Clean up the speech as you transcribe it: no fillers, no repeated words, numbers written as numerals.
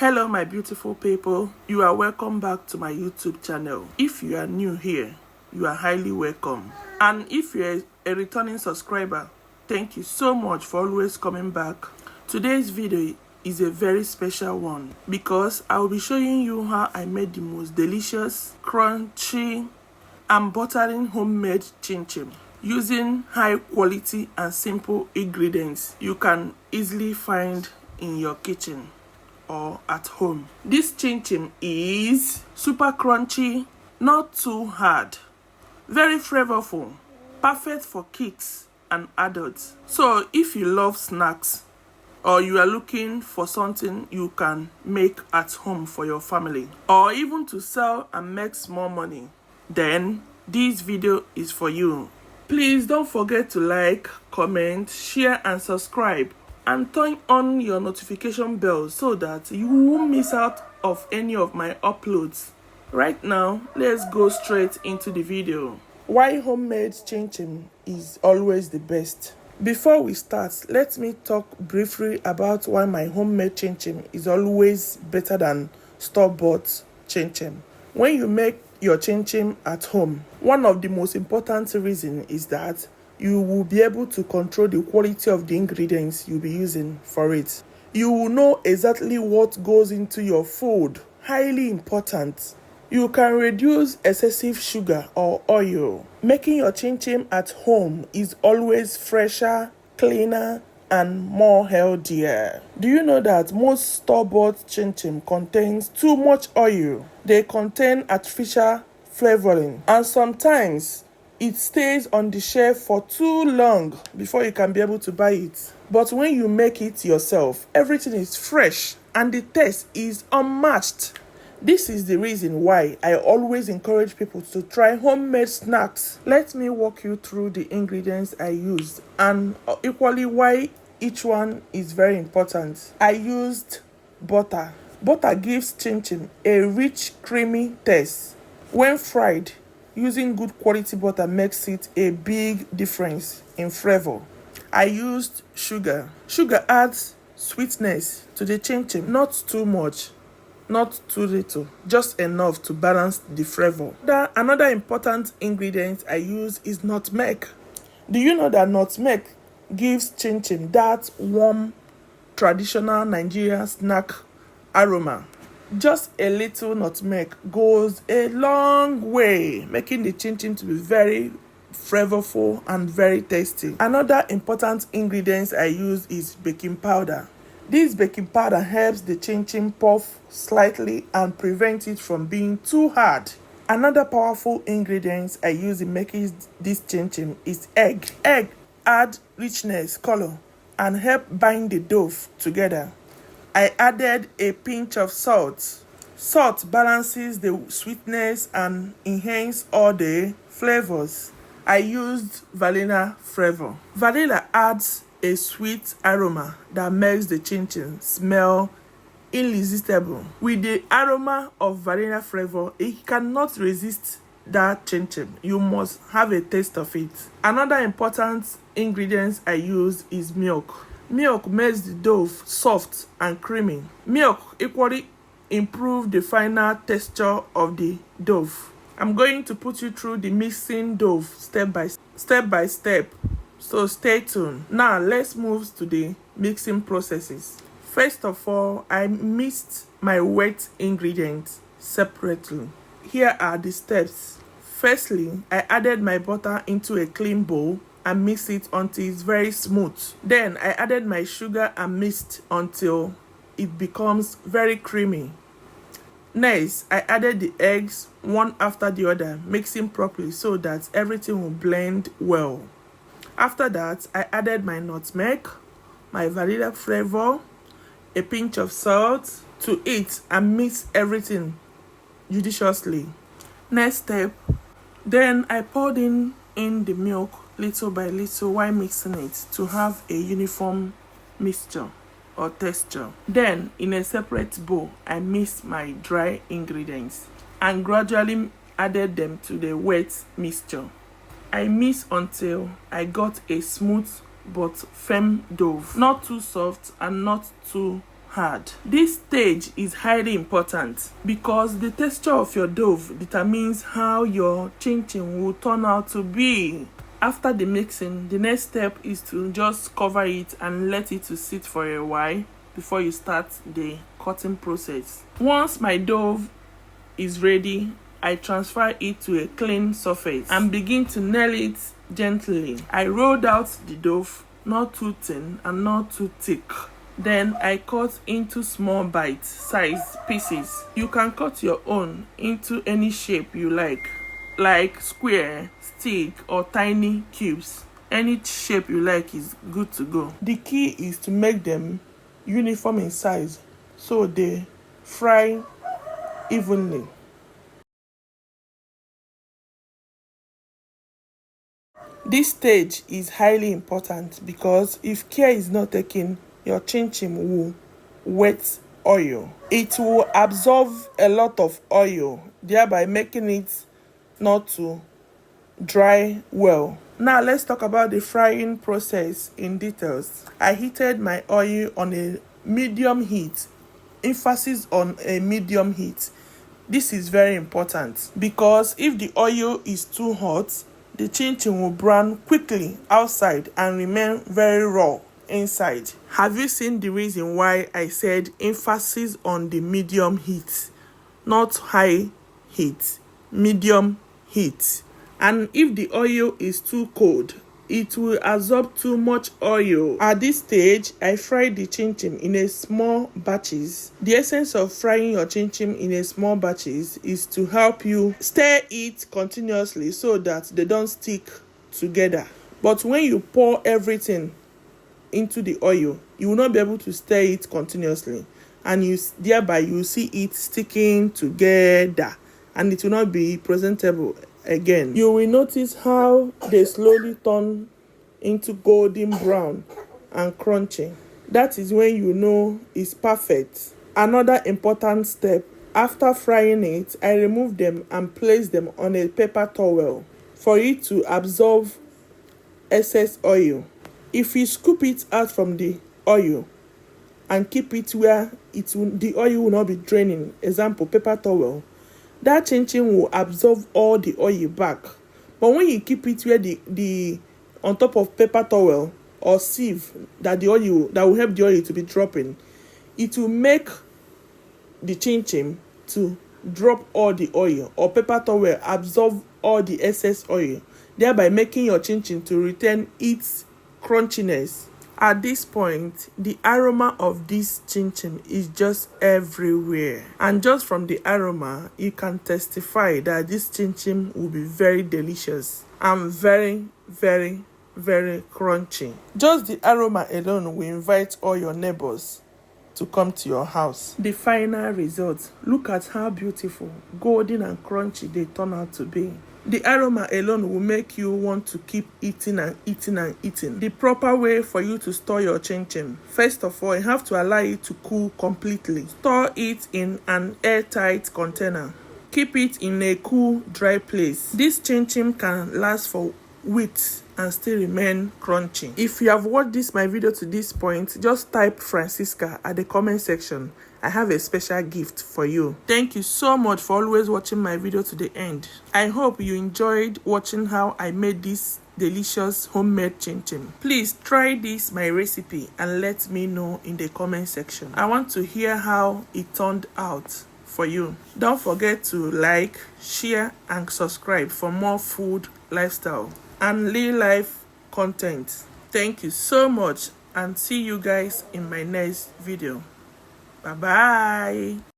Hello my beautiful people, you are welcome back to my YouTube channel. If you are new here, you are highly welcome. And if you are a returning subscriber, thank you so much for always coming back. Today's video is a very special one because I will be showing you how I made the most delicious, crunchy and buttering homemade chinchin using high quality and simple ingredients you can easily find in your kitchen or at home. This chinchin is super crunchy, not too hard, very flavorful, perfect for kids and adults. So if you love snacks or you are looking for something you can make at home for your family or even to sell and make small money, then this video is for you. Please don't forget to like, comment, share and subscribe, and turn on your notification bell so that you won't miss out of any of my uploads. Right now, let's go straight into the video. Why homemade chinchin is always the best. Before we start, let me talk briefly about why my homemade chinchin is always better than store-bought chinchin. When you make your chinchin at home, one of the most important reasons is that you will be able to control the quality of the ingredients you'll be using for it. You will know exactly what goes into your food. Highly important. You can reduce excessive sugar or oil. Making your chinchin at home is always fresher, cleaner, and more healthier. Do you know that most store-bought chinchin contains too much oil? They contain artificial flavoring, and sometimes it stays on the shelf for too long before you can be able to buy it. But when you make it yourself, everything is fresh and the taste is unmatched. This is the reason why I always encourage people to try homemade snacks. Let me walk you through the ingredients I used and equally why each one is very important. I used butter. Butter gives chinchin a rich, creamy taste. When fried, using good quality butter makes it a big difference in flavor. I used sugar. Sugar adds sweetness to the chinchin, not too much, not too little, just enough to balance the flavor. Another important ingredient I use is nutmeg. Do you know that nutmeg gives chinchin that warm, traditional Nigerian snack aroma? Just a little nutmeg goes a long way, making the chinchin to be very flavorful and very tasty. Another important ingredient I use is baking powder. This baking powder helps the chinchin puff slightly and prevents it from being too hard. Another powerful ingredient I use in making this chinchin is egg. Egg add richness, color, and help bind the dough together. I added a pinch of salt. Salt balances the sweetness and enhances all the flavors. I used vanilla flavor. Vanilla adds a sweet aroma that makes the chinchin smell irresistible. With the aroma of vanilla flavor, it cannot resist that chinchin. You must have a taste of it. Another important ingredient I use is milk. Milk makes the dough soft and creamy. Milk equally improves the final texture of the dough. I'm going to put you through the mixing dough step by step. So stay tuned. Now let's move to the mixing processes. First of all, I mixed my wet ingredients separately. Here are the steps. Firstly, I added my butter into a clean bowl and mix it until it's very smooth. Then I added my sugar and mixed until it becomes very creamy. Next, I added the eggs one after the other, mixing properly so that everything will blend well. After that, I added my nutmeg, my vanilla flavor, a pinch of salt to it and mix everything judiciously. Next step, then I poured in the milk little by little while mixing it to have a uniform mixture or texture. Then in a separate bowl, I mixed my dry ingredients and gradually added them to the wet mixture. I mixed until I got a smooth but firm dough, not too soft and not too hard. This stage is highly important because the texture of your dough determines how your chinchin will turn out to be. After the mixing, the next step is to just cover it and let it to sit for a while before you start the cutting process. Once my dough is ready, I transfer it to a clean surface and begin to nail it gently. I rolled out the dough, not too thin and not too thick. Then I cut into small bite-sized pieces. You can cut your own into any shape you like square, stick, or tiny cubes. Any shape you like is good to go. The key is to make them uniform in size so they fry evenly. This stage is highly important because if care is not taken, your chinchin will wet oil. It will absorb a lot of oil, thereby making it not to dry well. Now let's talk about the frying process in details. I heated my oil on a medium heat. Emphasis on a medium heat. This is very important because if the oil is too hot, the chinchin will brown quickly outside and remain very raw inside. Have you seen the reason why I said emphasis on the medium heat, not high heat, medium heat? And if the oil is too cold, it will absorb too much oil. At this stage, I fry the chinchin in a small batches. The essence of frying your chinchin in a small batches is to help you stir it continuously so that they don't stick together. But when you pour everything into the oil, you will not be able to stir it continuously, and thereby you see it sticking together and it will not be presentable again. You will notice how they slowly turn into golden brown and crunchy. That is when you know it's perfect. Another important step, after frying it, I remove them and place them on a paper towel for it to absorb excess oil. If you scoop it out from the oil and keep it where the oil will not be draining, example, paper towel, that chinchin will absorb all the oil back. But when you keep it where the on top of paper towel or sieve that will help the oil to be dropping, it will make the chinchin to drop all the oil, or paper towel absorb all the excess oil, thereby making your chinchin to retain its crunchiness. At this point, the aroma of this chinchin is just everywhere. And just from the aroma, you can testify that this chinchin will be very delicious and very, very, very crunchy. Just the aroma alone will invite all your neighbors to come to your house. The final result, look at how beautiful, golden and crunchy they turn out to be. The aroma alone will make you want to keep eating and eating and eating. The proper way for you to store your chinchin: first of all, you have to allow it to cool completely. Store it in an airtight container. Keep it in a cool, dry place. This chinchin can last for weeks and still remain crunchy. If you have watched my video to this point, just type Francisca at the comment section. I have a special gift for you. Thank you so much for always watching my video to the end. I hope you enjoyed watching how I made this delicious homemade chinchin. Please try my recipe and let me know in the comment section. I want to hear how it turned out for you. Don't forget to like, share, and subscribe for more food, lifestyle, and real life content. Thank you so much, and see you guys in my next video. Bye bye.